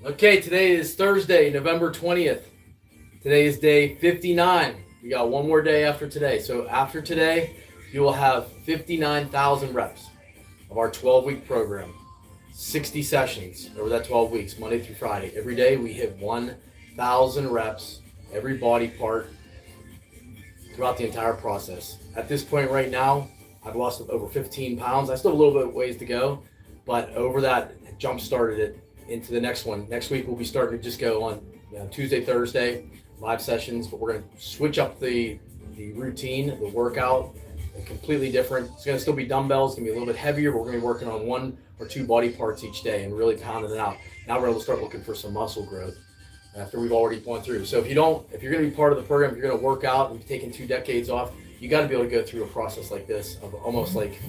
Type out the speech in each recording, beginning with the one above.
Okay, today is Thursday, November 20th. Today is day 59. We got one more day after today. So after today, you will have 59,000 reps of our 12-week program. 60 sessions over that 12 weeks, Monday through Friday. Every day we hit 1,000 reps, every body part, throughout the entire process. At this point right now, I've lost over 15 pounds. I still have a little bit of ways to go, but over that, jump started it into the next one. Next week we'll be starting to just go on Tuesday, Thursday, live sessions, but we're going to switch up the routine, the workout, completely different. It's going to still be dumbbells, it's going to be a little bit heavier, but we're going to be working on 1 or 2 body parts each day and really pounding it out. Now we're able to start looking for some muscle growth after we've already gone through. So if you're going to be part of the program, if you're going to work out and be taking 2 decades off, you got to be able to go through a process like this of almost like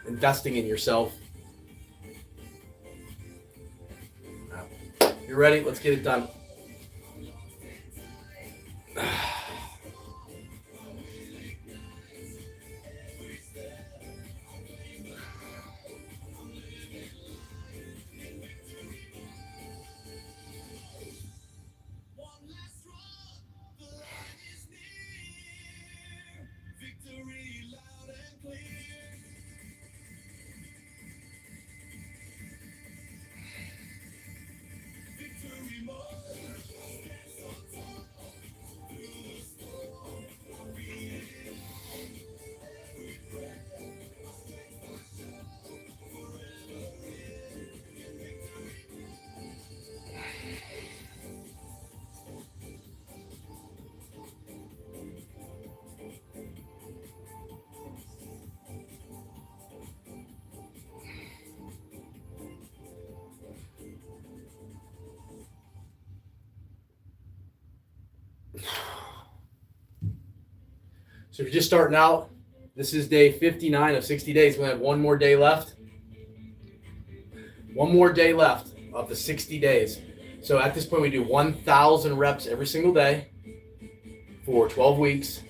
investing in yourself. You ready? Let's get it done. So if you're just starting out, this is day 59 of 60 days. We're going to have one more day left. One more day left of the 60 days. So at this point, we do 1,000 reps every single day for 12 weeks,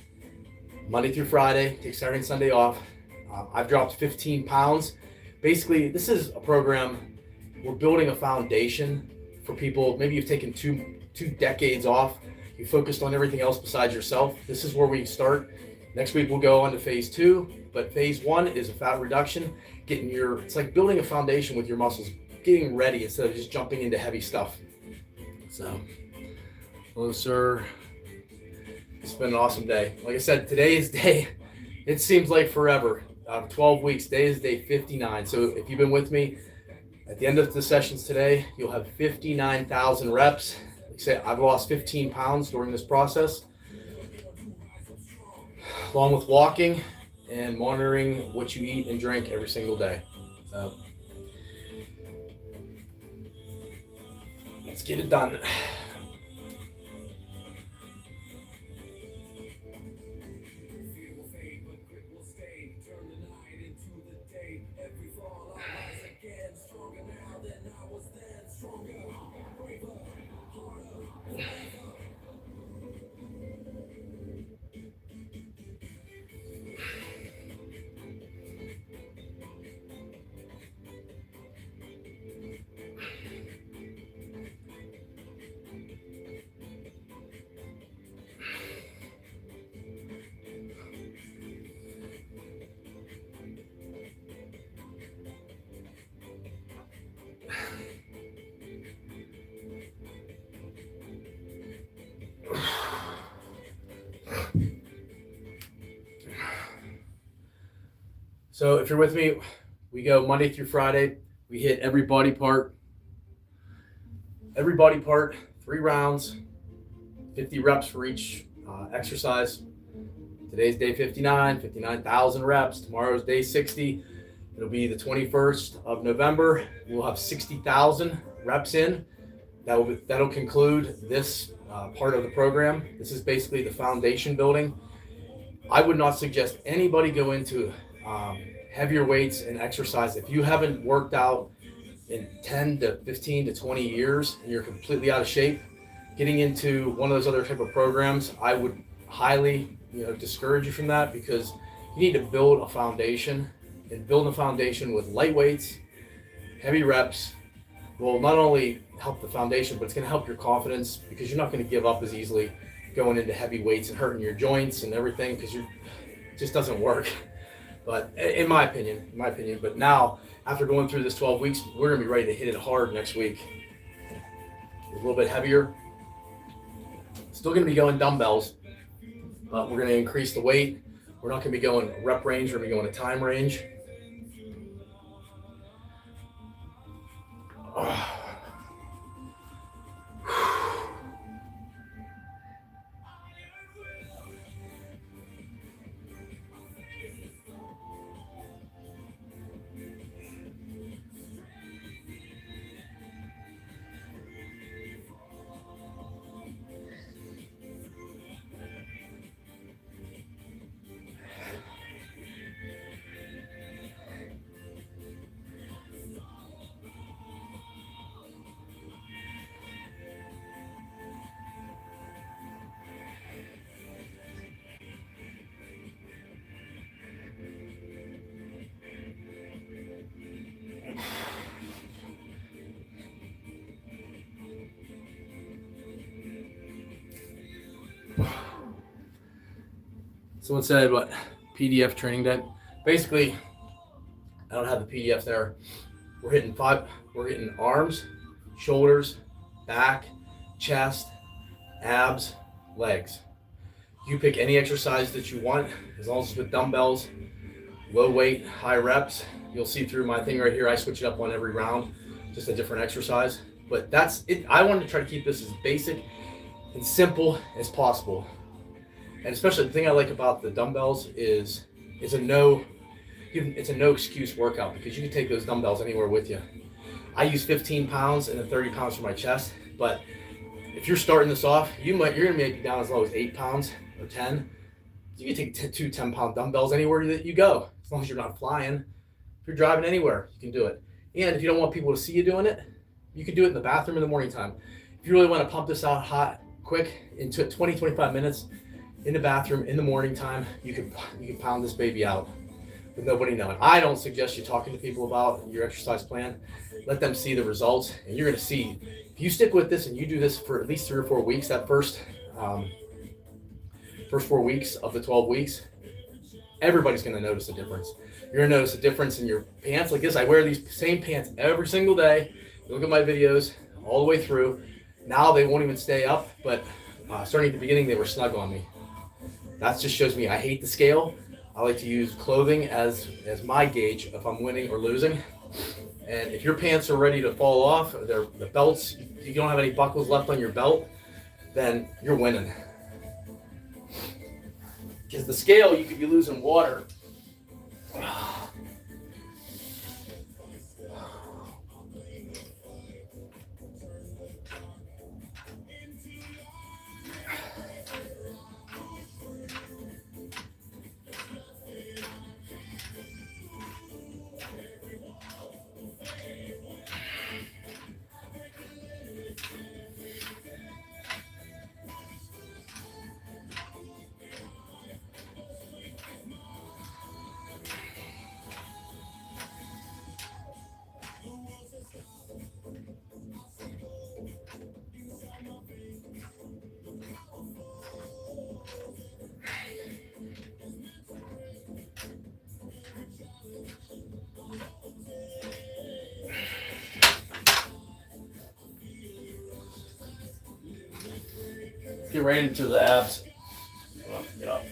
Monday through Friday, take Saturday and Sunday off. I've dropped 15 pounds. Basically, this is a program, we're building a foundation for people. Maybe you've taken two decades off. You focused on everything else besides yourself. This is where we start. Next week we'll go on to phase 2, but phase 1 is a fat reduction, it's like building a foundation with your muscles, getting ready instead of just jumping into heavy stuff. So, hello sir. It's been an awesome day. Like I said, today's day, it seems like forever. 12 weeks, today is day 59. So if you've been with me, at the end of the sessions today, you'll have 59,000 reps. Like I say, I've lost 15 pounds during this process, along with walking and monitoring what you eat and drink every single day. So let's get it done. So if you're with me, we go Monday through Friday. We hit every body part, 3 rounds, 50 reps for each exercise. Today's day 59,000 reps. Tomorrow's day 60. It'll be the 21st of November. We'll have 60,000 reps in. That'll conclude this part of the program. This is basically the foundation building. I would not suggest anybody go into heavier weights and exercise if you haven't worked out in 10 to 15 to 20 years and you're completely out of shape. Getting into one of those other type of programs, I would highly discourage you from that, because you need to build a foundation, and build a foundation with light weights, heavy reps, will not only help the foundation, but it's going to help your confidence, because you're not going to give up as easily going into heavy weights and hurting your joints and everything, because it just doesn't work. But in my opinion, but now after going through this 12 weeks, we're going to be ready to hit it hard next week. A little bit heavier. Still going to be going dumbbells, but we're going to increase the weight. We're not going to be going rep range, we're going to be going a time range. Someone said, what, PDF training deck? Basically, I don't have the PDF there. We're hitting arms, shoulders, back, chest, abs, legs. You pick any exercise that you want, as long as it's with dumbbells, low weight, high reps. You'll see through my thing right here, I switch it up on every round, just a different exercise. But that's it. I wanted to try to keep this as basic and simple as possible. And especially the thing I like about the dumbbells is it's a no excuse workout, because you can take those dumbbells anywhere with you. I use 15 pounds and then 30 pounds for my chest, but if you're starting this off, you're gonna be down as low as 8 pounds or 10. You can take two 10-pound dumbbells anywhere that you go, as long as you're not flying. If you're driving anywhere, you can do it. And if you don't want people to see you doing it, you can do it in the bathroom in the morning time. If you really want to pump this out hot, quick, into 20-25 minutes, in the bathroom in the morning time, you can pound this baby out with nobody knowing. I don't suggest you talking to people about your exercise plan. Let them see the results, and you're going to see, if you stick with this and you do this for at least 3 or 4 weeks, that first 4 weeks of the 12 weeks, everybody's going to notice a difference. You're going to notice a difference in your pants. Like this, I wear these same pants every single day. You look at my videos all the way through. Now they won't even stay up, but starting at the beginning, they were snug on me. That just shows me I hate the scale. I like to use clothing as my gauge if I'm winning or losing. And if your pants are ready to fall off, the belts, you don't have any buckles left on your belt, then you're winning. Because the scale, you could be losing water. Get right into the abs. Get up.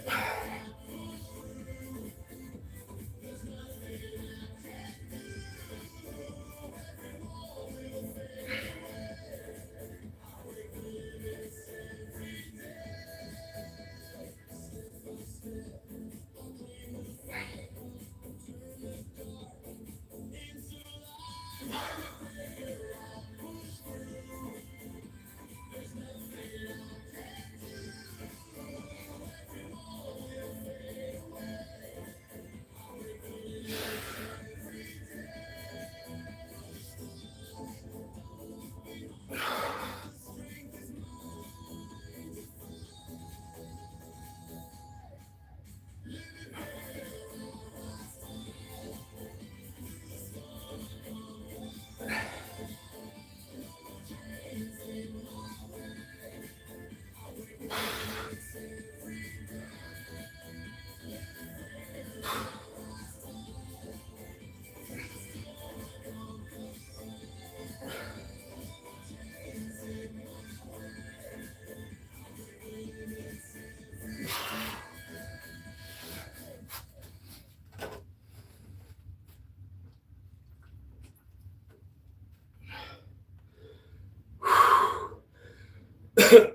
Still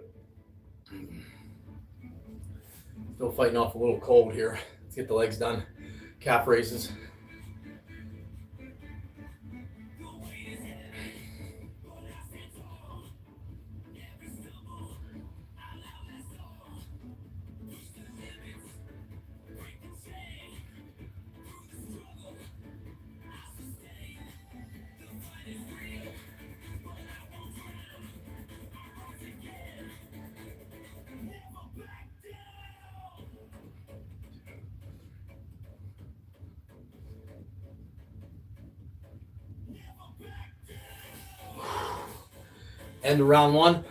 fighting off a little cold here. Let's get the legs done. Calf raises. End of round one.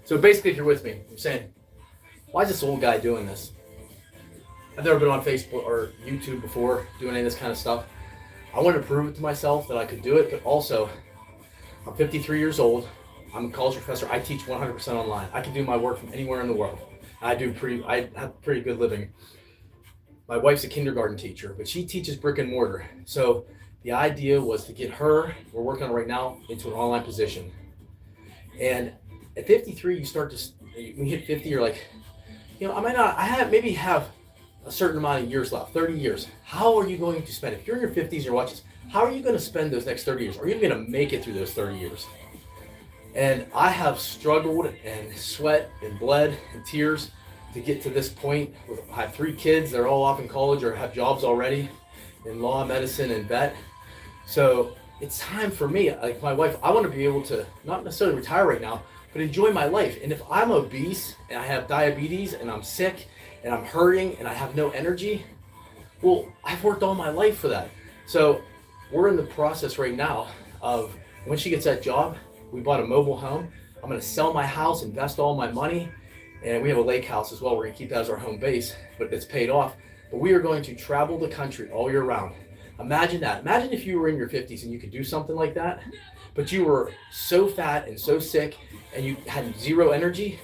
So basically, if you're with me, I'm saying, why is this old guy doing this? I've never been on Facebook or YouTube before doing any of this kind of stuff. I wanted to prove it to myself that I could do it, but also, I'm 53 years old. I'm a college professor. I teach 100% online. I can do my work from anywhere in the world. I have pretty good living. My wife's a kindergarten teacher, but she teaches brick and mortar. So the idea was to get her, we're working on it right now, into an online position. And at 53, you start to, when you hit 50, you're like, maybe have a certain amount of years left, 30 years. How are you going to spend, if you're in your 50s and you're watching this, how are you going to spend those next 30 years? Are you going to make it through those 30 years? And I have struggled and sweat and bled and tears to get to this point. I have 3 kids. They're all off in college or have jobs already in law, medicine, and vet. So it's time for me, like my wife, I want to be able to not necessarily retire right now, but enjoy my life. And if I'm obese and I have diabetes and I'm sick and I'm hurting and I have no energy, well, I've worked all my life for that. So we're in the process right now of when she gets that job, we bought a mobile home. I'm going to sell my house, invest all my money, and we have a lake house as well. We're going to keep that as our home base, but it's paid off. But we are going to travel the country all year round. Imagine that. Imagine if you were in your 50s and you could do something like that, but you were so fat and so sick and you had zero energy.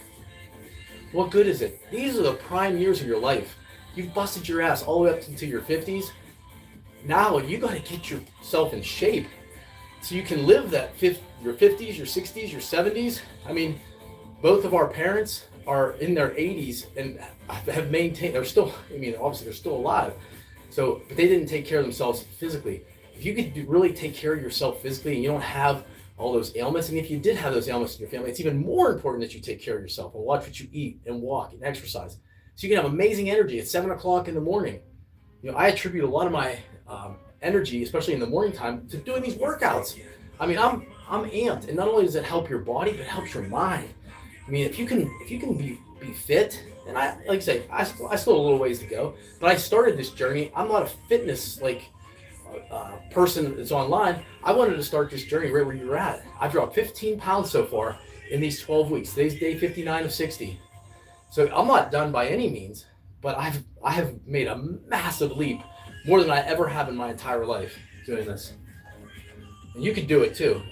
What good is it? These are the prime years of your life. You've busted your ass all the way up into your 50s. Now you got to get yourself in shape so you can live that your 50s, your 60s, your 70s. I mean, both of our parents are in their 80s and have maintained, obviously they're still alive. So, but they didn't take care of themselves physically. If you could really take care of yourself physically and you don't have all those ailments, and if you did have those ailments in your family, it's even more important that you take care of yourself and watch what you eat and walk and exercise. So you can have amazing energy at 7 o'clock in the morning. I attribute a lot of my energy, especially in the morning time, to doing these workouts. I mean, I'm amped, and not only does it help your body, but it helps your mind. I mean, if you can be fit, and I still have a little ways to go, but I started this journey. I'm not a fitness person that's online. I wanted to start this journey right where you're at. I've dropped 15 pounds so far in these 12 weeks. Today's day 59 of 60. So I'm not done by any means, but I have made a massive leap, more than I ever have in my entire life doing this. And you could do it too.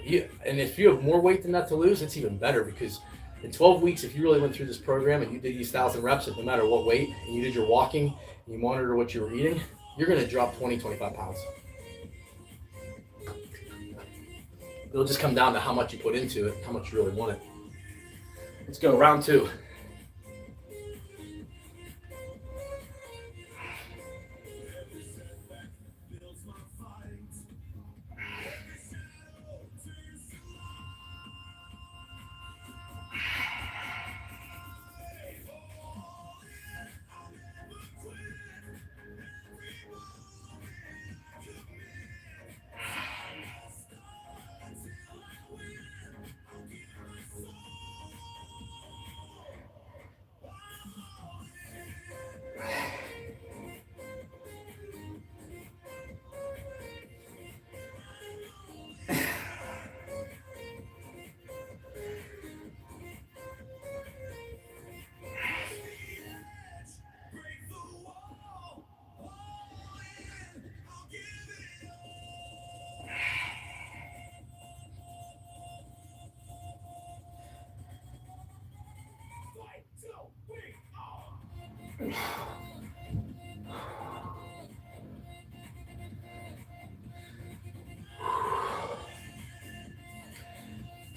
And if you have more weight than that to lose, it's even better, because in 12 weeks, if you really went through this program and you did these 1,000 reps at no matter what weight, and you did your walking, and you monitor what you were eating, you're going to drop 20, 25 pounds. It'll just come down to how much you put into it, how much you really want it. Let's go, round 2.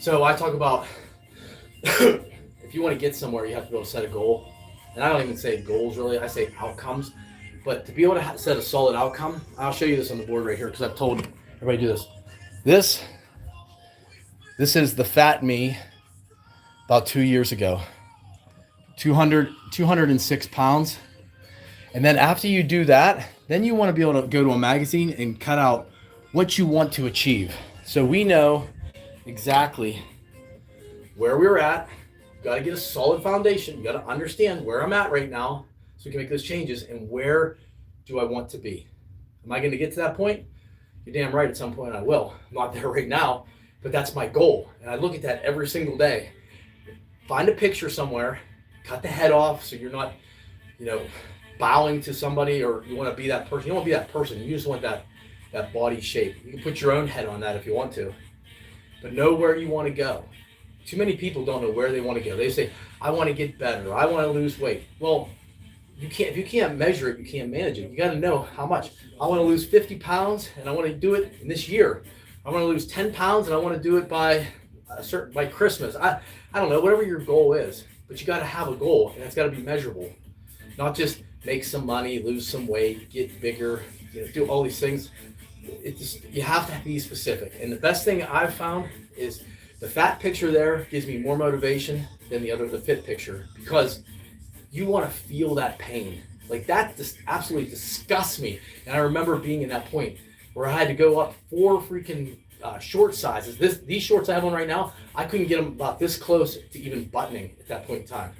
So I talk about if you want to get somewhere, you have to be able to set a goal. And I don't even say goals really, I say outcomes. But to be able to set a solid outcome, I'll show you this on the board right here because I've told everybody to do this. This is the fat me about 2 years ago. 206 pounds. And then after you do that, then you want to be able to go to a magazine and cut out what you want to achieve. So we know exactly where we're at. You got to get a solid foundation. You got to understand where I'm at right now so we can make those changes. And where do I want to be? Am I going to get to that point? You're damn right, at some point I will. I'm not there right now, but that's my goal. And I look at that every single day. Find a picture somewhere, cut the head off so you're not, bowing to somebody, or you want to be that person. You don't want to be that person. You just want that body shape. You can put your own head on that if you want to, but know where you want to go. Too many people don't know where they want to go. They say, I want to get better. I want to lose weight. Well, if you can't measure it, you can't manage it. You got to know how much. I want to lose 50 pounds and I want to do it in this year. I want to lose 10 pounds and I want to do it by Christmas. I don't know, whatever your goal is, but you got to have a goal, and it's got to be measurable. Not just make some money, lose some weight, get bigger, do all these things. You have to be specific. And the best thing I've found is the fat picture there gives me more motivation than the fit picture, because you want to feel that pain. Like, that just absolutely disgusts me. And I remember being in that point where I had to go up 4 freaking short sizes. These shorts I have on right now, I couldn't get them about this close to even buttoning at that point in time.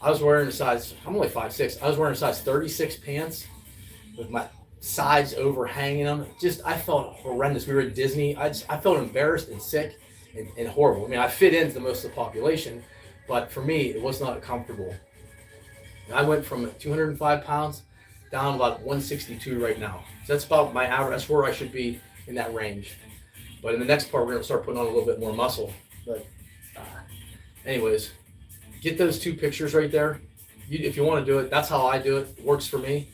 I was wearing I'm only 5'6". I was wearing a size 36 pants with my sides overhanging them. I felt horrendous. We were at Disney. I felt embarrassed and sick and horrible. I mean, I fit into the most of the population, but for me, it was not comfortable. And I went from 205 pounds down about 162 right now. So that's about my average. That's where I should be, in that range. But in the next part, we're going to start putting on a little bit more muscle. But anyways, get those 2 pictures right there. If you want to do it, that's how I do it. It works for me.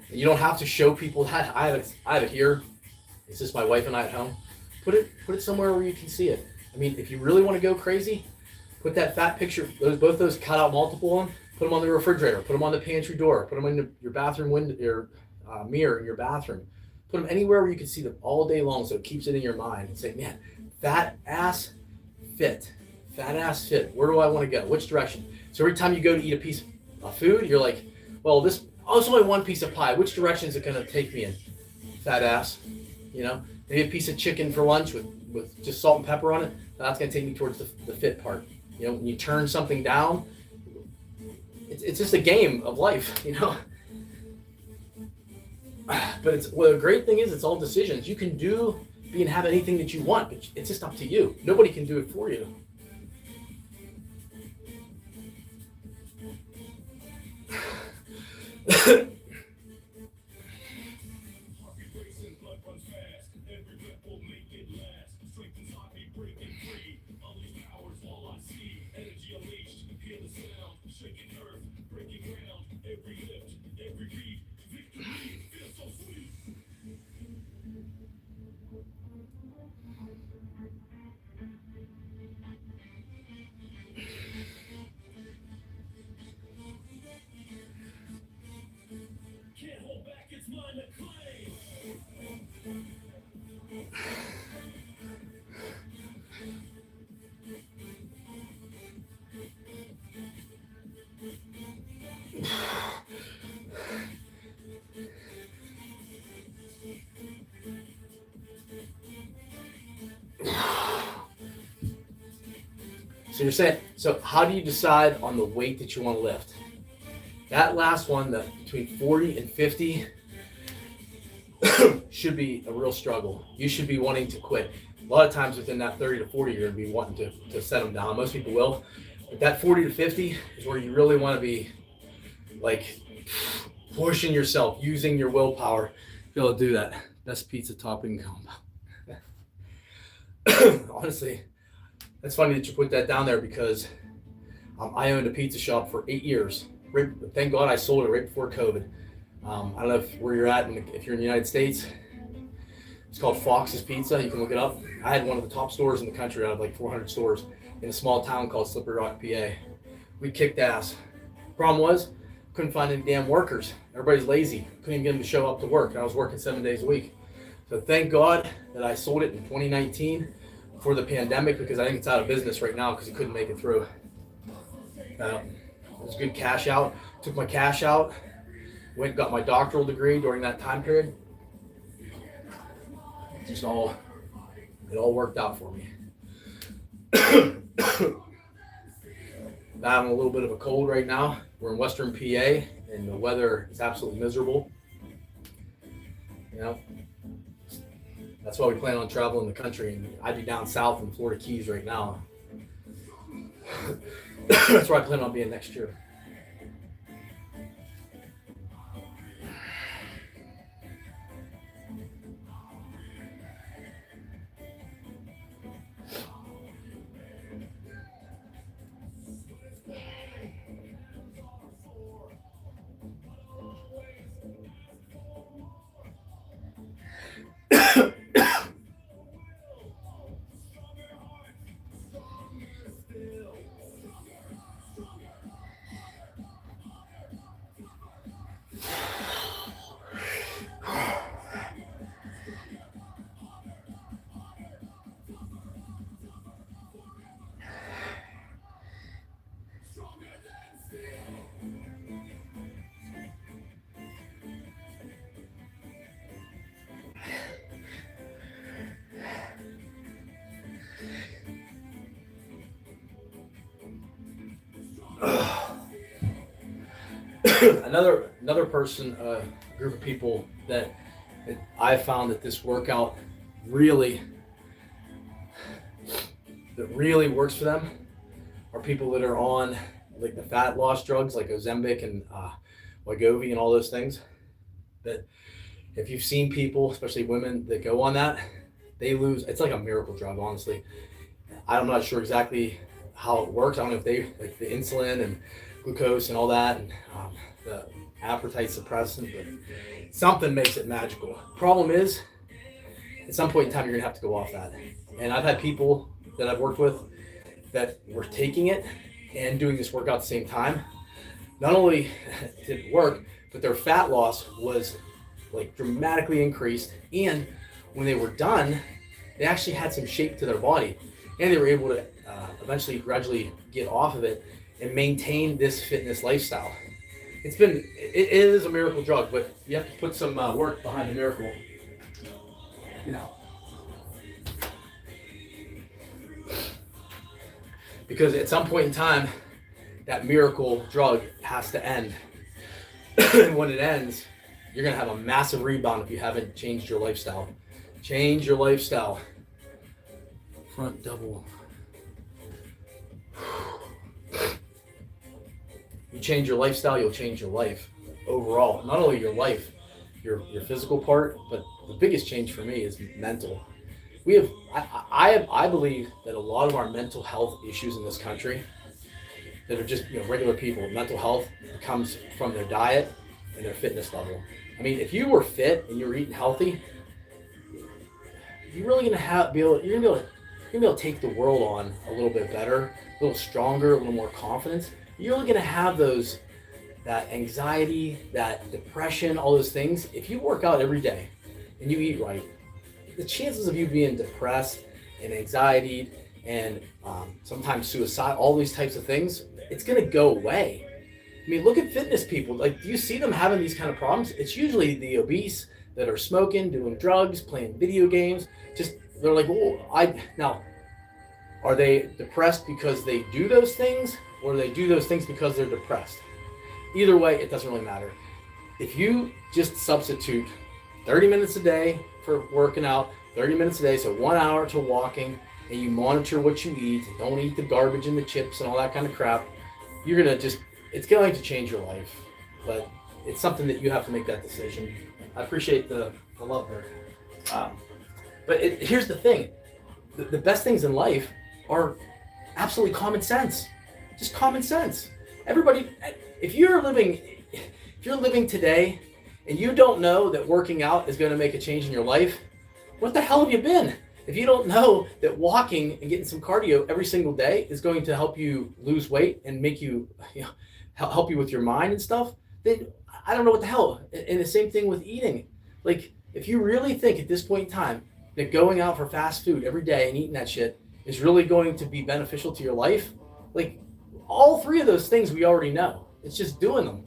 You don't have to show people that. I have it here. It's just my wife and I at home. Put it somewhere where you can see it. I mean, if you really want to go crazy, put that fat picture, both those, cut out multiple of them, put them on the refrigerator, put them on the pantry door, put them in your bathroom window, your mirror in your bathroom. Put them anywhere where you can see them all day long, so it keeps it in your mind and say, man, fat ass fit. Fat ass fit. Where do I want to go? Which direction? So every time you go to eat a piece of food, you're like, well, it's only one piece of pie. Which direction is it going to take me in? Fat ass. Maybe a piece of chicken for lunch with just salt and pepper on it. That's going to take me towards the fit part. When you turn something down, it's just a game of life, But the great thing is, it's all decisions. You can do, be, and have anything that you want, but it's just up to you. Nobody can do it for you. So you're saying, so how do you decide on the weight that you want to lift? That last one, between 40 and 50, should be a real struggle. You should be wanting to quit. A lot of times within that 30 to 40, you're going to be wanting to set them down. Most people will. But that 40 to 50 is where you really want to be, like, pushing yourself, using your willpower to be able to do that. Best pizza topping combo. Honestly, that's funny that you put that down there, because I owned a pizza shop for 8 years. Thank God I sold it right before COVID. I don't know where you're at, and if you're in the United States, It's called Fox's Pizza. You can look it up. I had one of the top stores in the country out of like 400 stores in a small town called Slippery Rock, PA. We kicked ass. Problem was, couldn't find any damn workers. Everybody's lazy. Couldn't even get them to show up to work. I was working 7 days a week. So thank God that I sold it in 2019 before the pandemic, because I think it's out of business right now because it couldn't make it through. It was a good cash out. Took my cash out, went and got my doctoral degree during that time period. It all worked out for me. I'm having a little bit of a cold right now. We're in Western PA and the weather is absolutely miserable. You know, that's why we plan on traveling the country, and I'd be down south in Florida Keys right now. That's where I plan on being next year. Another person, group of people that I found that this workout really works for them are people that are on like the fat loss drugs like Ozempic and Wegovy and all those things. That if you've seen people, especially women that go on that, they lose. It's like a miracle drug, honestly. I'm not sure exactly how it works. I don't know if they like the insulin and glucose and all that, and the appetite suppressant, but something makes it magical. Problem is, at some point in time, you're gonna have to go off that. And I've had people that I've worked with that were taking it and doing this workout at the same time. Not only did it work, but their fat loss was like dramatically increased. And when they were done, they actually had some shape to their body, and they were able to eventually gradually get off of it and maintain this fitness lifestyle. It is a miracle drug, but you have to put some work behind the miracle. You know, because at some point in time, that miracle drug has to end. And when it ends, you're gonna have a massive rebound if you haven't changed your lifestyle. Change your lifestyle. Front double. You change your lifestyle, you'll change your life overall. Not only your life, your physical part, but the biggest change for me is mental. I believe that a lot of our mental health issues in this country that are just regular people, mental health comes from their diet and their fitness level. I mean, if you were fit and you were eating healthy, you're really gonna be able to take the world on a little bit better, a little stronger, a little more confidence. You're really gonna have that anxiety, that depression, all those things. If you work out every day and you eat right, the chances of you being depressed and anxiety and sometimes suicide, all these types of things, it's gonna go away. I mean, look at fitness people. Like, do you see them having these kind of problems? It's usually the obese that are smoking, doing drugs, playing video games. They're like, now, are they depressed because they do those things, or they do those things because they're depressed? Either way, it doesn't really matter. If you just substitute 30 minutes a day for working out, 30 minutes a day, so 1 hour to walking, and you monitor what you eat, don't eat the garbage and the chips and all that kind of crap, it's going to change your life. But it's something that you have to make that decision. I appreciate the love there. But here's the thing. The best things in life are absolutely common sense. Just common sense. Everybody, if you're living today and you don't know that working out is going to make a change in your life, what the hell have you been? If you don't know that walking and getting some cardio every single day is going to help you lose weight and make you, help you with your mind and stuff, then I don't know what the hell. And the same thing with eating. Like, if you really think at this point in time that going out for fast food every day and eating that shit is really going to be beneficial to your life, like, all three of those things we already know. It's just doing them.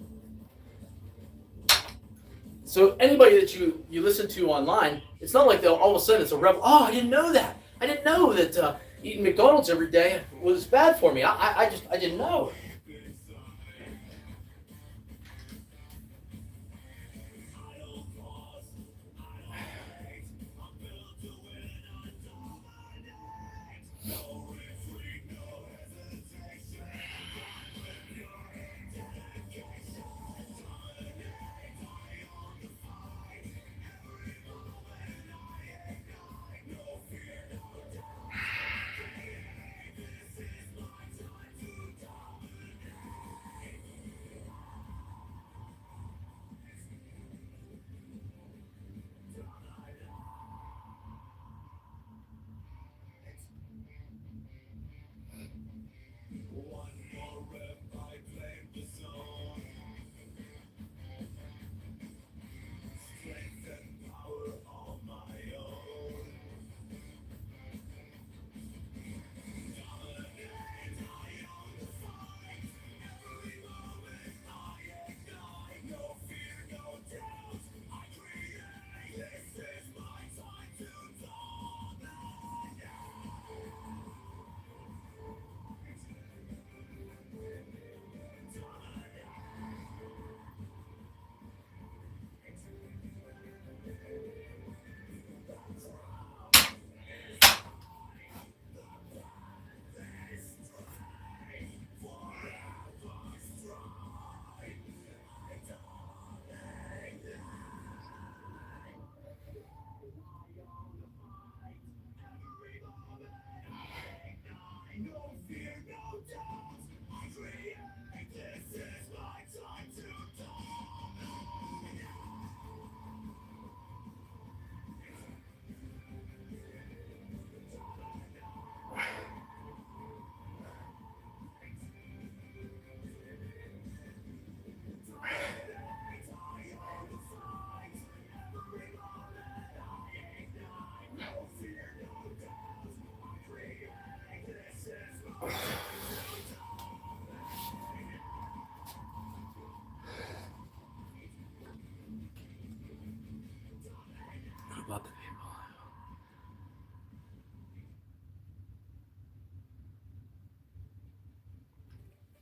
So anybody that you listen to online, it's not like they'll all of a sudden it's a rebel. Oh, I didn't know that. I didn't know that eating McDonald's every day was bad for me. I didn't know. About the people.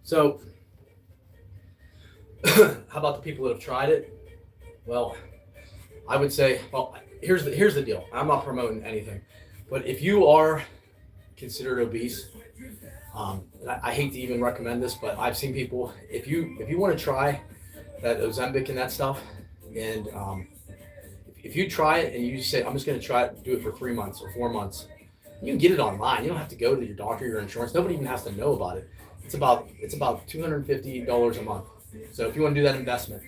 So, how about the people that have tried it? Well, I would say, well, here's the deal. I'm not promoting anything, but if you are considered obese, I hate to even recommend this, but I've seen people. If you want to try that Ozempic and that stuff, and if you try it and you say, I'm just going to try it, do it for 3 months or 4 months, you can get it online. You don't have to go to your doctor, your insurance. Nobody even has to know about it. It's about $250 a month. So if you want to do that investment,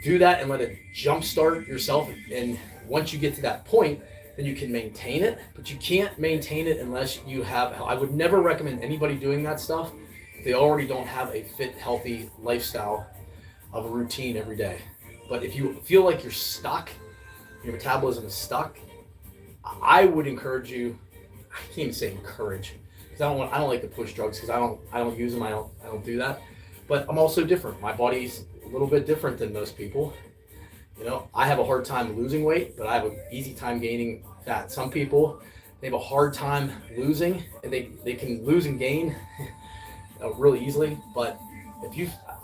do that and let it jumpstart yourself. And once you get to that point, then you can maintain it. But you can't maintain it unless you have. I would never recommend anybody doing that stuff if they already don't have a fit, healthy lifestyle of a routine every day. But if you feel like you're stuck, your metabolism is stuck, I would encourage you. I can't even say encourage, because I don't like to push drugs, because I don't use them. I don't do that. But I'm also different. My body's a little bit different than most people. You know, I have a hard time losing weight, but I have an easy time gaining fat. Some people, they have a hard time losing, and they can lose and gain really easily. But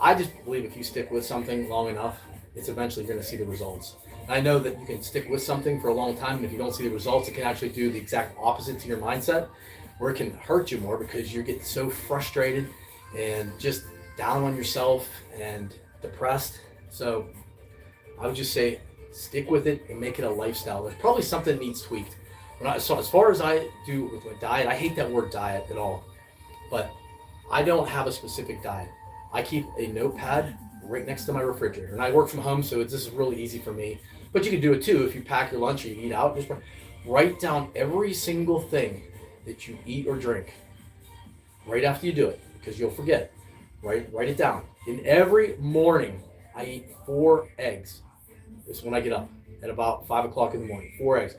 I just believe if you stick with something long enough, it's eventually going to see the results. And I know that you can stick with something for a long time, and if you don't see the results, it can actually do the exact opposite to your mindset, where it can hurt you more because you're getting so frustrated and just down on yourself and depressed. So I would just say stick with it and make it a lifestyle. There's probably something that needs tweaked. So as far as I do with my diet, I hate that word diet at all, but I don't have a specific diet. I keep a notepad right next to my refrigerator, and I work from home, so this is really easy for me. But you can do it too if you pack your lunch or you eat out. Write down every single thing that you eat or drink right after you do it, because you'll forget. Write it down. And every morning, I eat 4 eggs. This is when I get up at about 5 o'clock in the morning. 4 eggs.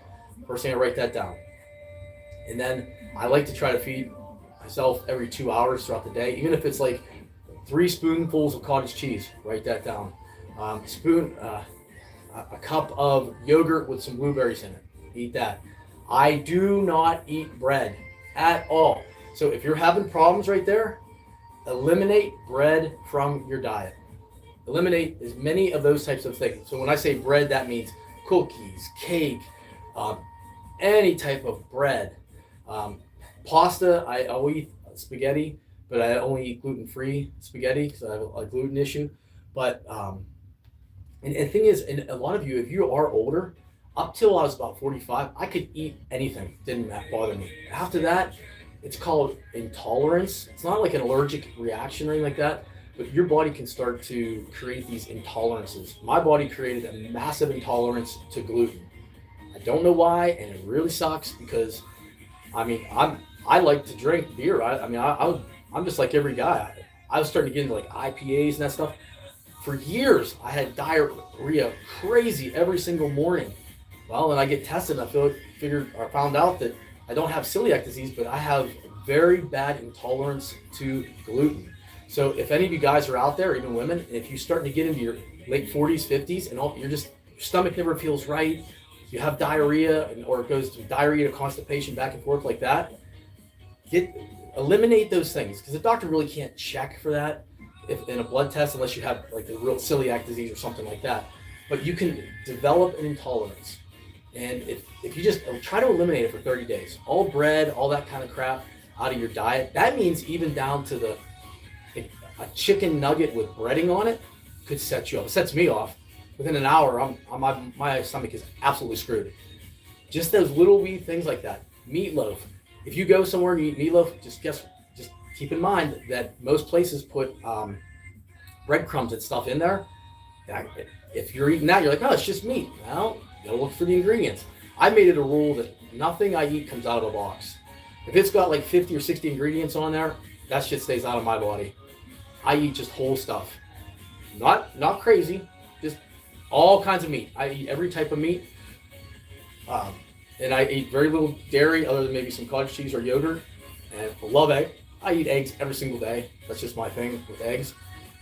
First thing, I write that down. And then I like to try to feed myself every 2 hours throughout the day, even if it's like 3 spoonfuls of cottage cheese. Write that down. A cup of yogurt with some blueberries in it. Eat that. I do not eat bread at all. So if you're having problems right there, eliminate bread from your diet. Eliminate as many of those types of things. So when I say bread, that means cookies, cake, any type of bread. Pasta, I'll eat spaghetti, but I only eat gluten-free spaghetti because I have a gluten issue. But and the thing is, and a lot of you, if you are older, up till I was about 45, I could eat anything. Didn't bother me. After that, it's called intolerance. It's not like an allergic reaction or anything like that, but your body can start to create these intolerances. My body created a massive intolerance to gluten. I don't know why, and it really sucks because, I mean, I like to drink beer. I'm just like every guy. I was starting to get into like IPAs and that stuff. For years, I had diarrhea crazy every single morning. Well, then I get tested, and I found out that I don't have celiac disease, but I have very bad intolerance to gluten. So if any of you guys are out there, even women, if you're starting to get into your late 40s, 50s, and your stomach never feels right, you have diarrhea, or it goes to diarrhea to constipation, back and forth like that, eliminate those things, because the doctor really can't check for that in a blood test unless you have like the real celiac disease or something like that. But you can develop an intolerance. And if you just try to eliminate it for 30 days, all bread, all that kind of crap out of your diet, that means even down to a chicken nugget with breading on it could set you off. It sets me off. Within an hour, my stomach is absolutely screwed. Just those little wee things like that. Meatloaf. If you go somewhere and you eat meatloaf, just keep in mind that most places put breadcrumbs and stuff in there. If you're eating that, you're like, oh, it's just meat. Well, you gotta look for the ingredients. I made it a rule that nothing I eat comes out of a box. If it's got like 50 or 60 ingredients on there, that shit stays out of my body. I eat just whole stuff. Not crazy, just all kinds of meat. I eat every type of meat. And I eat very little dairy other than maybe some cottage cheese or yogurt. And I love egg. I eat eggs every single day. That's just my thing with eggs.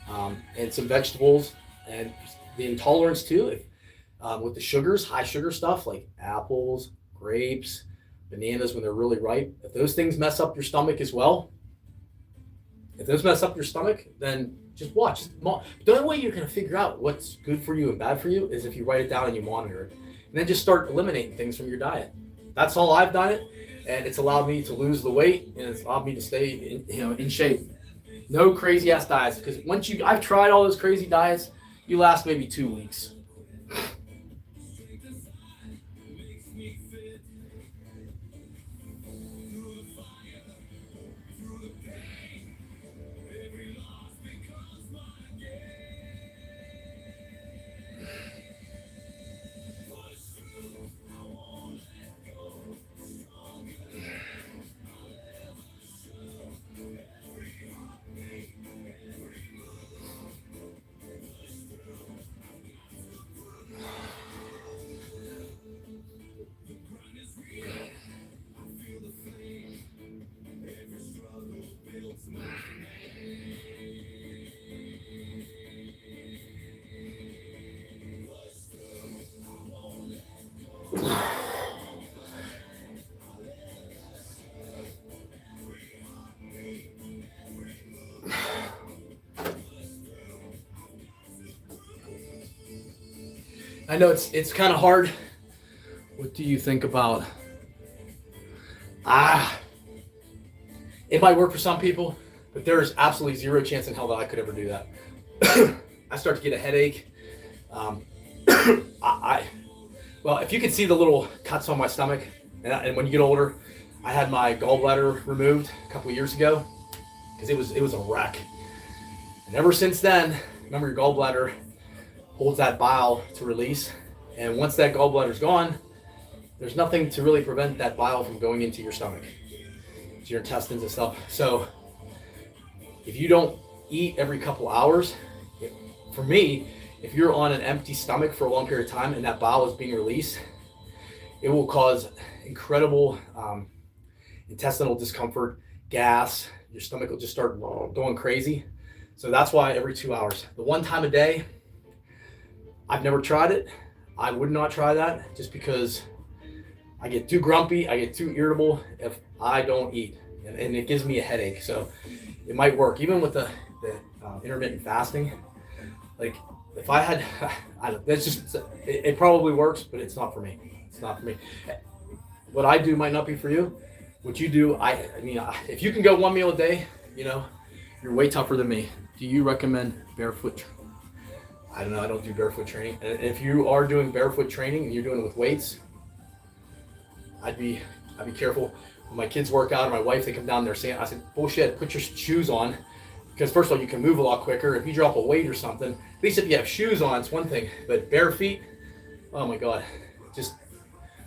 And some vegetables. And the intolerance too, with the sugars, high sugar stuff like apples, grapes, bananas when they're really ripe. If those things mess up your stomach as well, then just watch. The only way you're going to figure out what's good for you and bad for you is if you write it down and you monitor it. And then just start eliminating things from your diet. That's all I've done it. And it's allowed me to lose the weight, and it's allowed me to stay in shape. No crazy ass diets, because I've tried all those crazy diets, you last maybe 2 weeks. I know it's kind of hard. What do you think about? It might work for some people, but there is absolutely zero chance in hell that I could ever do that. I start to get a headache. Well, if you can see the little cuts on my stomach, and when you get older, I had my gallbladder removed a couple of years ago because it was a wreck. And ever since then, remember your gallbladder holds that bile to release, and once that gallbladder's gone, there's nothing to really prevent that bile from going into your stomach, to your intestines and stuff. So if you don't eat every couple hours, for me, if you're on an empty stomach for a long period of time and that bile is being released, it will cause incredible intestinal discomfort, gas. Your stomach will just start going crazy. So that's why every 2 hours. The one time a day, I've never tried it. I would not try that just because I get too grumpy, I get too irritable if I don't eat, and it gives me a headache. So it might work even with the intermittent fasting. Like if I had, that's just, it probably works, but it's not for me. It's not for me. What I do might not be for you. What you do, I mean, if you can go one meal a day, you know, you're way tougher than me. Do you recommend barefoot? I don't know. I don't do barefoot training. And if you are doing barefoot training and you're doing it with weights, I'd be careful. When my kids work out or my wife, they come down there saying, I said, bullshit, put your shoes on. Because first of all, you can move a lot quicker. If you drop a weight or something, at least if you have shoes on, it's one thing. But bare feet, oh my God, just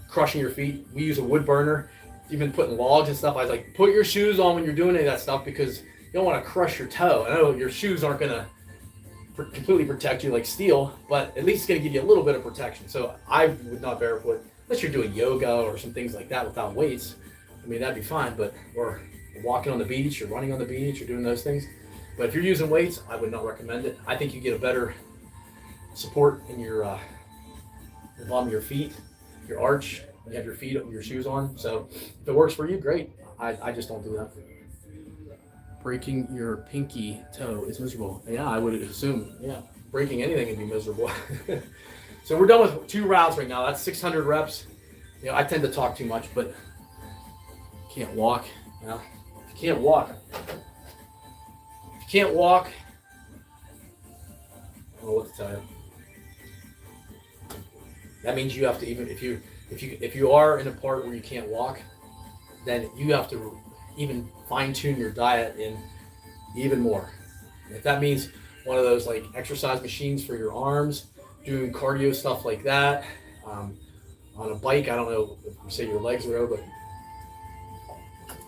crushing your feet. We use a wood burner, even putting logs and stuff. I was like, put your shoes on when you're doing any of that stuff because you don't want to crush your toe. I know your shoes aren't going to completely protect you like steel, but at least it's going to give you a little bit of protection. So I would not barefoot unless you're doing yoga or some things like that without weights. I mean, that'd be fine, but or walking on the beach or running on the beach or doing those things. But if you're using weights, I would not recommend it. I think you get a better support in your the bottom of your feet, your arch, when you have your feet, your shoes on. So if it works for you, great. I just don't do that. Breaking your pinky toe is miserable. Yeah, I would assume. Yeah, breaking anything would be miserable. So we're done with 2 rounds right now. That's 600 reps. You know, I tend to talk too much, but can't walk. You know, if you can't walk. If you can't walk, I don't know what to tell you. That means you have to even if you are in a part where you can't walk, then you have to even fine-tune your diet in even more. If that means one of those like exercise machines for your arms, doing cardio stuff like that, on a bike, I don't know if you say your legs are over, but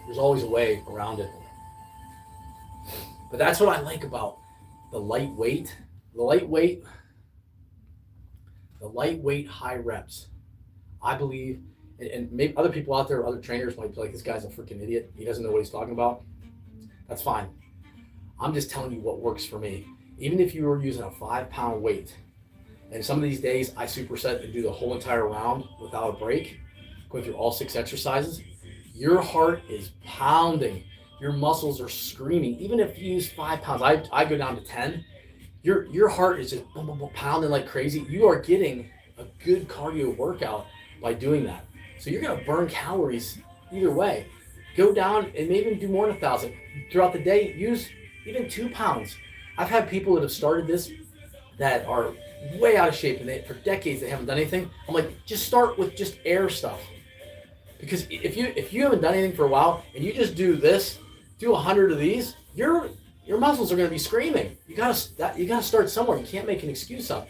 there's always a way around it. But that's what I like about the lightweight high reps. I believe, and maybe other people out there, other trainers might be like, this guy's a freaking idiot. He doesn't know what he's talking about. That's fine. I'm just telling you what works for me. Even if you were using a 5-pound weight, and some of these days I superset and do the whole entire round without a break, going through all 6 exercises, your heart is pounding. Your muscles are screaming. Even if you use 5 pounds, I go down to 10. Your heart is just boom, boom, boom, pounding like crazy. You are getting a good cardio workout by doing that. So you're gonna burn calories either way. Go down and maybe do more than 1,000 throughout the day. Use even 2 pounds. I've had people that have started this that are way out of shape and for decades they haven't done anything. I'm like, just start with just air stuff. Because if you haven't done anything for a while and you just do this, do 100 of these, your muscles are going to be screaming. You gotta start somewhere. You can't make an excuse up.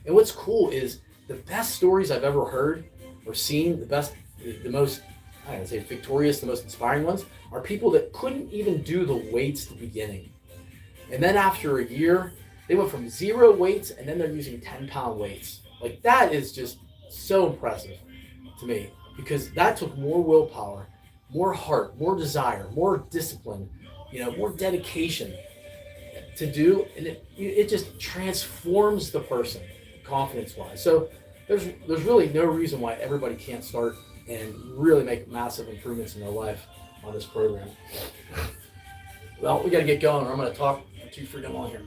And what's cool is the best stories I've ever heard or seen, the most, I don't know, say victorious, the most inspiring ones, are people that couldn't even do the weights at the beginning. And then after a year, they went from 0 weights and then they're using 10-pound weights. Like that is just so impressive to me because that took more willpower, more heart, more desire, more discipline, more dedication to do, and it just transforms the person confidence-wise. So there's really no reason why everybody can't start and really make massive improvements in their life on this program. Well, we got to get going, or I'm going to talk too freaking long here.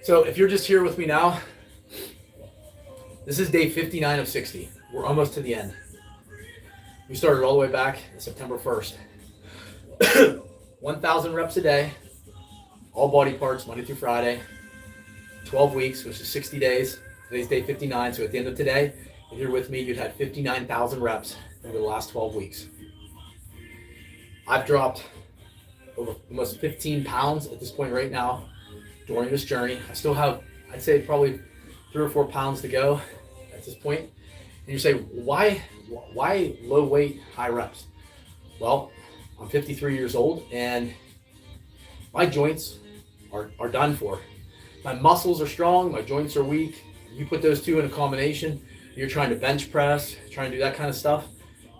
So if you're just here with me now, this is day 59 of 60. We're almost to the end. We started all the way back September 1st. 1,000 reps a day, all body parts, Monday through Friday, 12 weeks, which is 60 days. Today's day 59, so at the end of today, if you're with me, you'd had 59,000 reps over the last 12 weeks. I've dropped over almost 15 pounds at this point right now during this journey. I still have, I'd say, probably 3 or 4 pounds to go at this point. And you say, why low weight, high reps? Well, I'm 53 years old and my joints are done for. My muscles are strong, my joints are weak. You put those two in a combination, you're trying to bench press, trying to do that kind of stuff,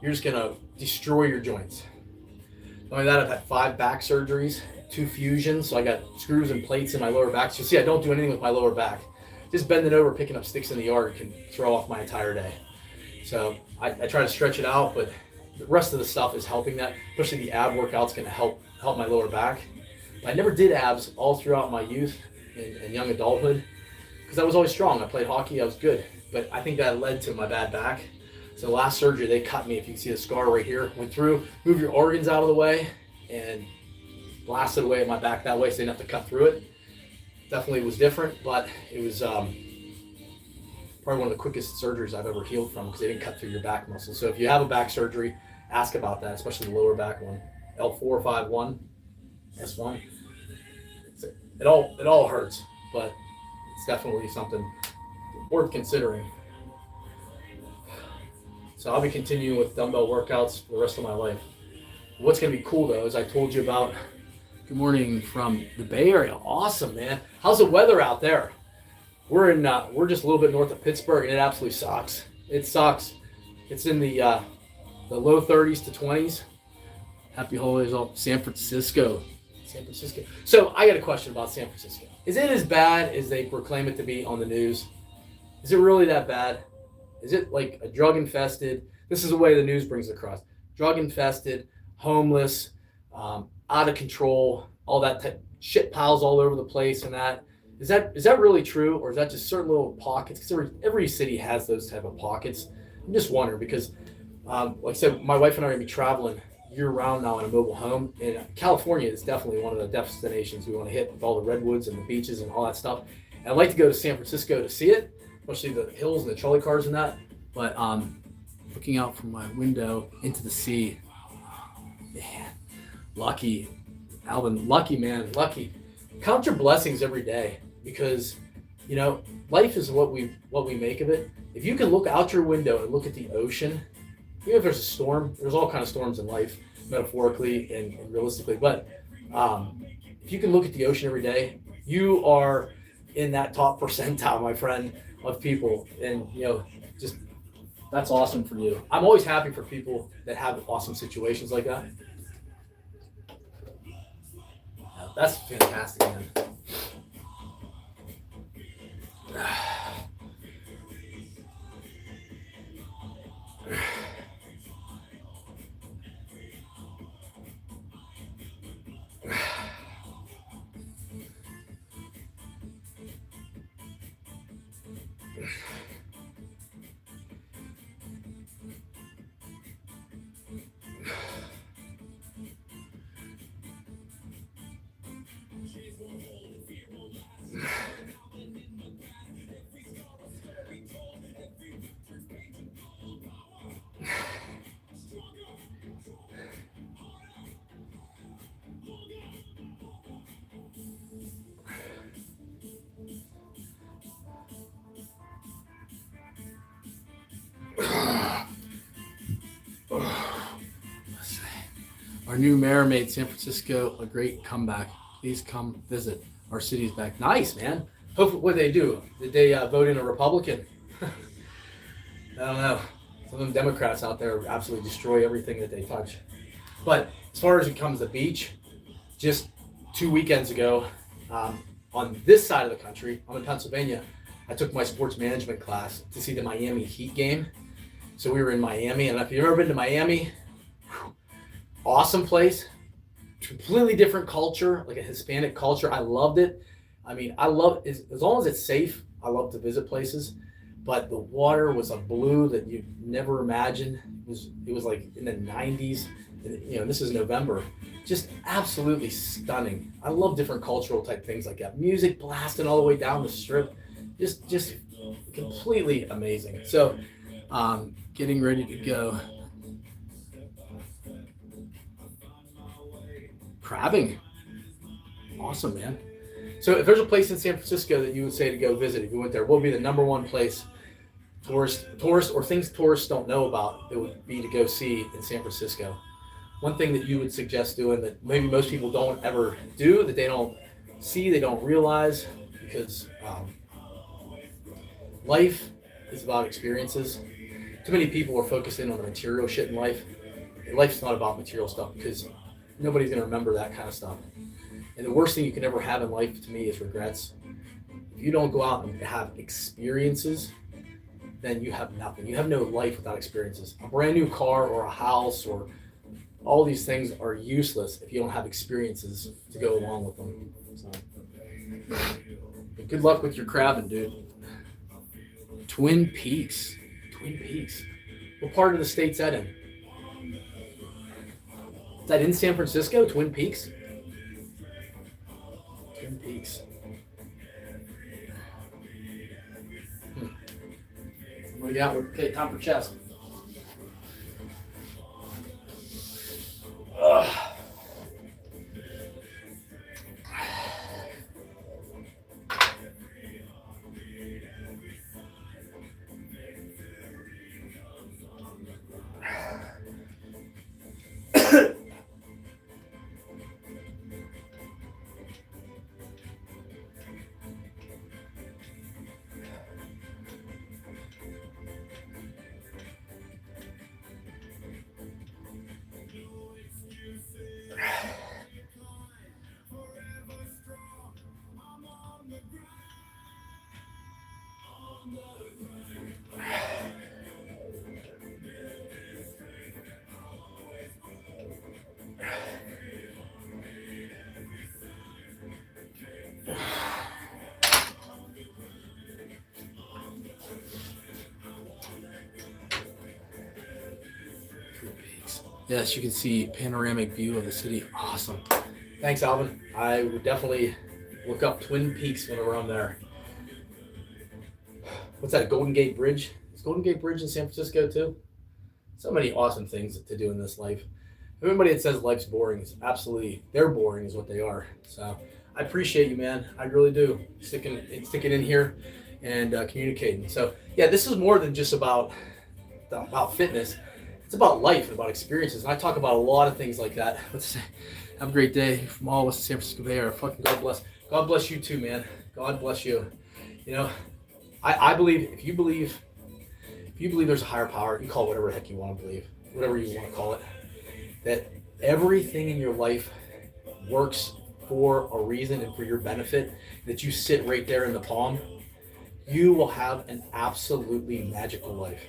you're just gonna destroy your joints. Not only that, I've had 5 back surgeries, 2 fusions, so I got screws and plates in my lower back. So you see, I don't do anything with my lower back. Just bending over, picking up sticks in the yard can throw off my entire day. So I try to stretch it out, but the rest of the stuff is helping that, especially the ab workout's gonna help my lower back. But I never did abs all throughout my youth and young adulthood because I was always strong. I played hockey, I was good, but I think that led to my bad back. So last surgery, they cut me, if you can see the scar right here, went through, moved your organs out of the way, and blasted away at my back that way, so they didn't have to cut through it. Definitely was different, but it was probably one of the quickest surgeries I've ever healed from because they didn't cut through your back muscle. So if you have a back surgery, ask about that, especially the lower back one. L451, S1. It all hurts, but it's definitely something worth considering. So I'll be continuing with dumbbell workouts for the rest of my life. What's going to be cool though is I told you about. Good morning from the Bay Area. Awesome, man. How's the weather out there? We're just a little bit north of Pittsburgh, and it absolutely sucks. It sucks. It's in the low 30s to 20s. Happy holidays, all. San Francisco. So I got a question about San Francisco. Is it as bad as they proclaim it to be on the news? Is it really that bad? Is it like a drug infested? This is the way the news brings it across. Drug infested, homeless, out of control, all that type shit piles all over the place, and that is that really true, or is that just certain little pockets? Because every city has those type of pockets. I'm just wondering because, like I said, my wife and I are gonna be traveling year-round now in a mobile home, and California is definitely one of the destinations we want to hit with all the redwoods and the beaches and all that stuff. And I'd like to go to San Francisco to see it, especially the hills and the trolley cars and that. But looking out from my window into the sea, man, lucky, Alvin, lucky man, lucky. Count your blessings every day because, you know, life is what we make of it. If you can look out your window and look at the ocean, even if there's a storm, there's all kinds of storms in life, metaphorically and realistically. But if you can look at the ocean every day, you are in that top percentile, my friend, of people. And, you know, just that's awesome for you. I'm always happy for people that have awesome situations like that. That's fantastic, man. Our new mayor made San Francisco a great comeback. Please come visit. Our city's back. Nice, man. Hopefully, what did they do? Did they vote in a Republican? I don't know. Some of them Democrats out there absolutely destroy everything that they touch. But as far as it comes to the beach, just 2 weekends ago, on this side of the country, I'm in Pennsylvania, I took my sports management class to see the Miami Heat game. So we were in Miami, and if you've ever been to Miami, awesome place, completely different culture, like a Hispanic culture. I loved it. I mean, I love it. As long as it's safe, I love to visit places. But the water was a blue that you'd never imagine. It was like in the 90s. You know, this is November. Just absolutely stunning. I love different cultural type things like that. Music blasting all the way down the strip. Just completely amazing. So, getting ready to go. Crabbing. Awesome, man. So if there's a place in San Francisco that you would say to go visit if you went there, what would be the number one place tourists or things tourists don't know about, it would be to go see in San Francisco? One thing that you would suggest doing that maybe most people don't ever do, that they don't see, they don't realize, because life is about experiences. Too many people are focused in on the material shit in life. And life's not about material stuff, because nobody's going to remember that kind of stuff. And the worst thing you can ever have in life, to me, is regrets. If you don't go out and have experiences, then you have nothing. You have no life without experiences. A brand new car or a house or all these things are useless if you don't have experiences to go along with them. So, good luck with your crabbing, dude. Twin Peaks. Twin Peaks. What part of the state's that in? Is that in San Francisco, Twin Peaks? Twin Peaks. What do you got? Okay, time for chest. Yes, you can see panoramic view of the city. Awesome. Thanks, Alvin. I would definitely look up Twin Peaks whenever I'm there. What's that, Golden Gate Bridge? Is Golden Gate Bridge in San Francisco too? So many awesome things to do in this life. Everybody that says life's boring is absolutely, they're boring is what they are. So I appreciate you, man. I really do. Sticking in here and communicating. So yeah, this is more than just about fitness. It's about life and about experiences. And I talk about a lot of things like that. Let's say, have a great day from all of us in San Francisco Bay Area. Fucking God bless. God bless you too, man. God bless you. You know, I believe if you believe there's a higher power, you call it whatever the heck you want to believe, whatever you want to call it, that everything in your life works for a reason and for your benefit, that you sit right there in the palm, you will have an absolutely magical life.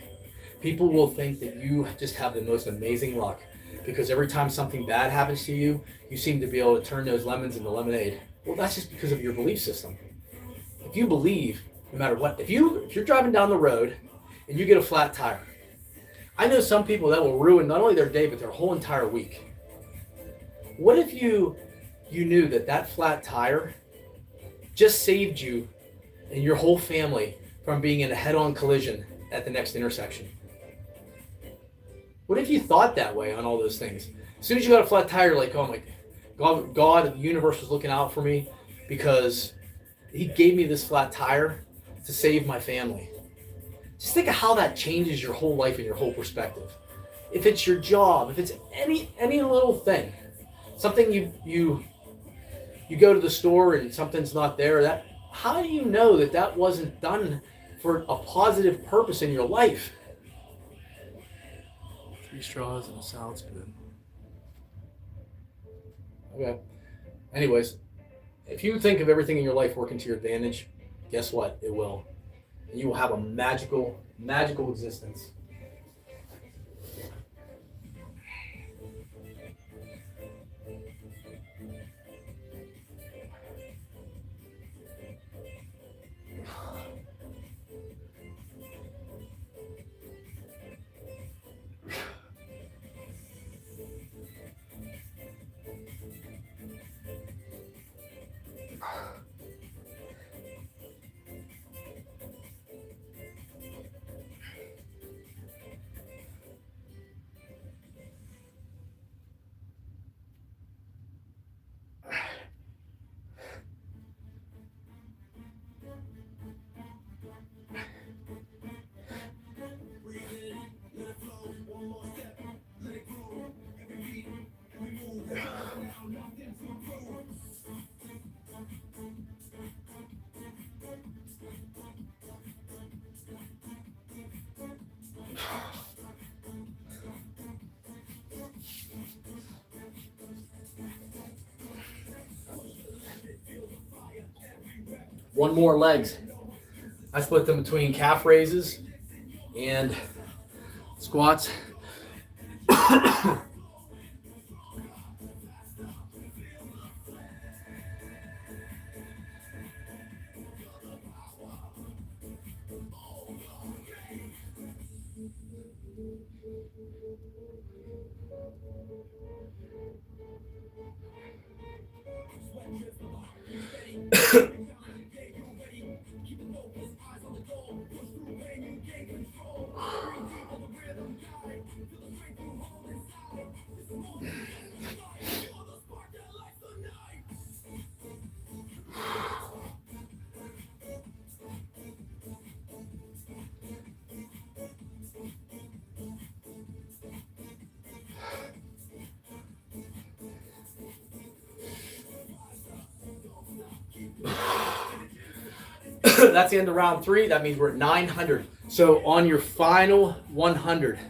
People will think that you just have the most amazing luck because every time something bad happens to you, you seem to be able to turn those lemons into lemonade. Well, that's just because of your belief system. If you believe, no matter what, if you're driving down the road and you get a flat tire, I know some people that will ruin not only their day, but their whole entire week. What if you knew that flat tire just saved you and your whole family from being in a head-on collision at the next intersection? What if you thought that way on all those things? As soon as you got a flat tire, you're like, oh my God, the universe was looking out for me because he gave me this flat tire to save my family. Just think of how that changes your whole life and your whole perspective. If it's your job, if it's any little thing, something you go to the store and something's not there, how do you know that wasn't done for a positive purpose in your life? 3 straws and a salad spoon. Okay. Anyways, if you think of everything in your life working to your advantage, guess what? It will. And you will have a magical, magical existence. One more legs. I split them between calf raises and squats. That's the end of round 3. That means we're at 900. So on your final 100,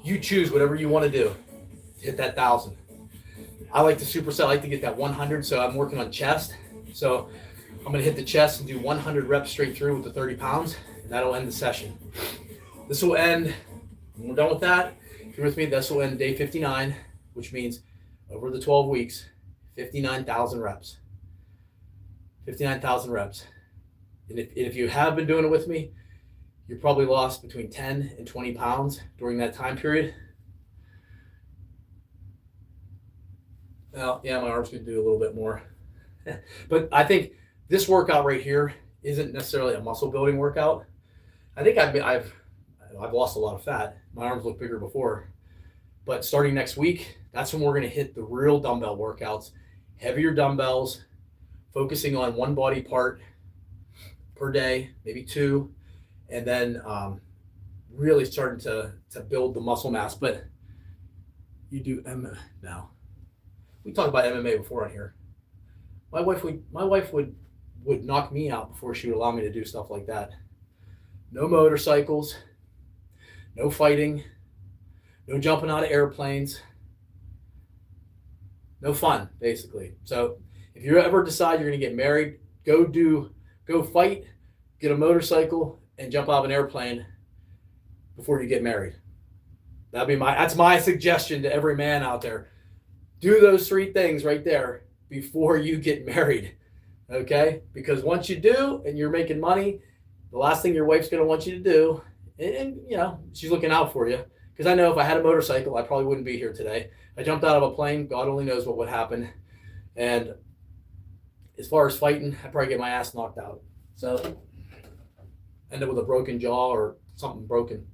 you choose whatever you want to do to hit that 1,000. I like to superset. I like to get that 100, so I'm working on chest. So I'm going to hit the chest and do 100 reps straight through with the 30 pounds, and that'll end the session. This will end, when we're done with that, if you're with me, this will end day 59, which means over the 12 weeks, 59,000 reps. 59,000 reps. And if you have been doing it with me, you probably lost between 10 and 20 pounds during that time period. Well, yeah, my arms could do a little bit more. But I think this workout right here isn't necessarily a muscle building workout. I think I've lost a lot of fat. My arms look bigger before. But starting next week, that's when we're going to hit the real dumbbell workouts. Heavier dumbbells, focusing on one body part per day, maybe 2, and then really starting to build the muscle mass. But you do MMA now. We talked about MMA before on here. My wife would knock me out before she would allow me to do stuff like that. No motorcycles, no fighting, no jumping out of airplanes. No fun, basically. So if you ever decide you're going to get married, go fight, get a motorcycle, and jump out of an airplane before you get married. That's my suggestion to every man out there. Do those 3 things right there before you get married, okay? Because once you do and you're making money, the last thing your wife's going to want you to do, and you know, she's looking out for you. Because I know if I had a motorcycle, I probably wouldn't be here today. I jumped out of a plane. God only knows what would happen. And as far as fighting, I'd probably get my ass knocked out. So end up with a broken jaw or something broken.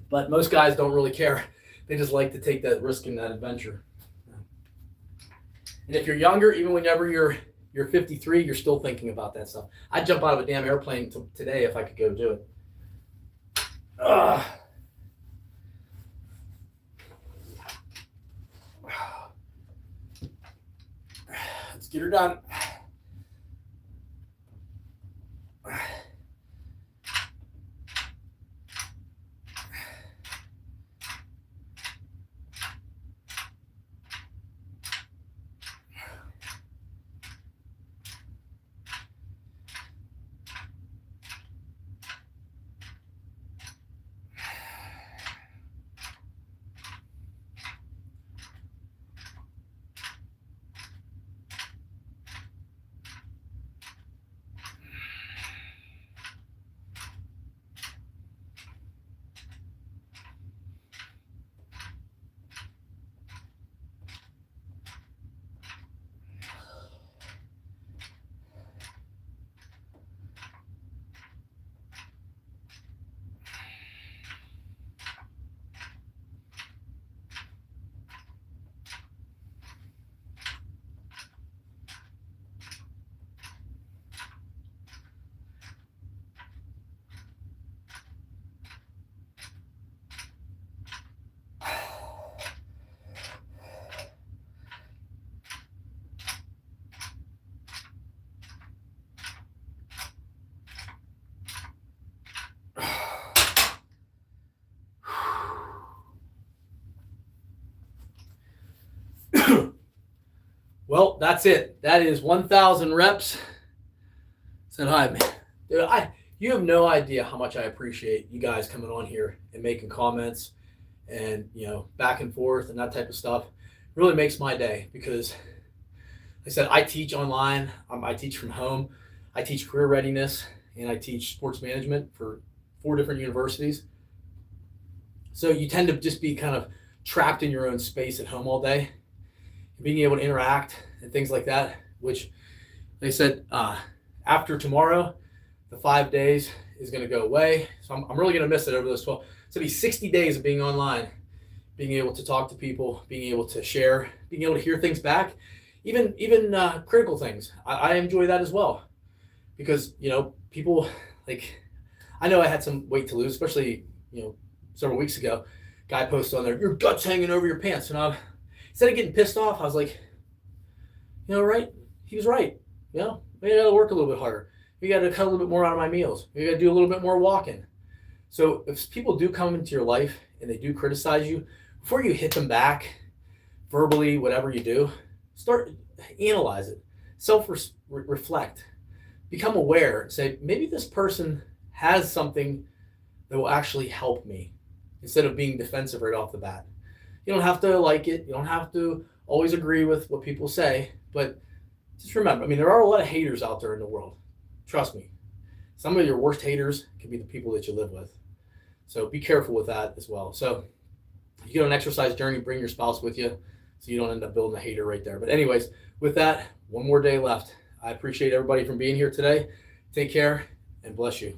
But most guys don't really care. They just like to take that risk in that adventure. And if you're younger, even whenever you're 53, you're still thinking about that stuff. I'd jump out of a damn airplane today if I could go do it. Let's get her done. Well, that's it. That is 1,000 reps. Said hi, man. Dude, you have no idea how much I appreciate you guys coming on here and making comments and, back and forth and that type of stuff. It really makes my day because, like I said, I teach online. I teach from home. I teach career readiness and I teach sports management for 4 different universities. So you tend to just be kind of trapped in your own space at home all day. Being able to interact and things like that, which they said after tomorrow, the 5 days is going to go away. So I'm really going to miss it over those 12. It's going to be 60 days of being online, being able to talk to people, being able to share, being able to hear things back, even critical things. I enjoy that as well because, people like, I know I had some weight to lose, especially, several weeks ago. Guy posted on there, your gut's hanging over your pants. And instead of getting pissed off, I was like, right? He was right. We got to work a little bit harder. We got to cut a little bit more out of my meals. We got to do a little bit more walking. So if people do come into your life and they do criticize you, before you hit them back, verbally, whatever you do, start analyze it, self-reflect, become aware, say, maybe this person has something that will actually help me instead of being defensive right off the bat. You don't have to like it. You don't have to always agree with what people say, but just remember, there are a lot of haters out there in the world. Trust me. Some of your worst haters can be the people that you live with. So be careful with that as well. So if you get on an exercise journey, bring your spouse with you so you don't end up building a hater right there. But anyways, with that, one more day left. I appreciate everybody from being here today. Take care and bless you.